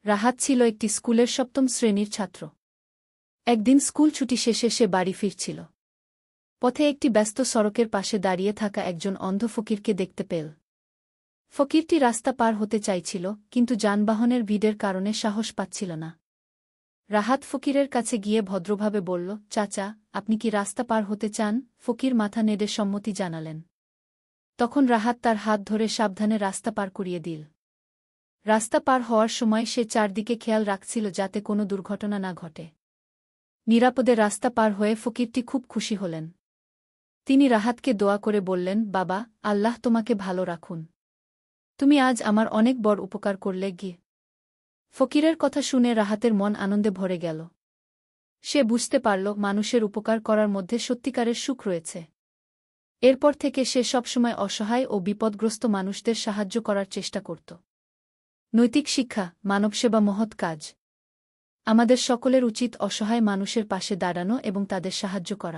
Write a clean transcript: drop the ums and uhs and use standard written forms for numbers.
রাহাত ছিল একটি স্কুলের ৭ম শ্রেণীর ছাত্র। একদিন স্কুল ছুটি শেষে সে বাড়ি ফিরছিল। পথে একটি ব্যস্ত সড়কের পাশে দাঁড়িয়ে থাকা একজন অন্ধ ফকিরকে দেখতে পেল। ফকিরটি রাস্তা পার হতে চাইছিল, কিন্তু যানবাহনের ভিড়ের কারণে সাহস পাচ্ছিল না। রাহাত ফকিরের কাছে গিয়ে ভদ্রভাবে বলল, চাচা, আপনি কি রাস্তা পার হতে চান? ফকির মাথা নেড়ে সম্মতি জানালেন। তখন রাহাত তার হাত ধরে সাবধানে রাস্তা পার করিয়ে দিল। রাস্তা পার হওয়ার সময় সে চারদিকে খেয়াল রাখছিল যাতে কোনো দুর্ঘটনা না ঘটে। নিরাপদে রাস্তা পার হয়ে ফকিরটি খুব খুশি হলেন। তিনি রাহাতকে দোয়া করে বললেন, বাবা, আল্লাহ তোমাকে ভালো রাখুন। তুমি আজ আমার অনেক বড় উপকার করলে গিয়ে। ফকিরের কথা শুনে রাহাতের মন আনন্দে ভরে গেল। সে বুঝতে পারল মানুষের উপকার করার মধ্যে সত্যিকারের সুখ রয়েছে। এরপর থেকে সে সবসময় অসহায় ও বিপদগ্রস্ত মানুষদের সাহায্য করার চেষ্টা করত। নৈতিক শিক্ষা, মানবসেবা মহৎ কাজ। আমাদের সকলের উচিত অসহায় মানুষের পাশে দাঁড়ানো এবং তাদের সাহায্য করা।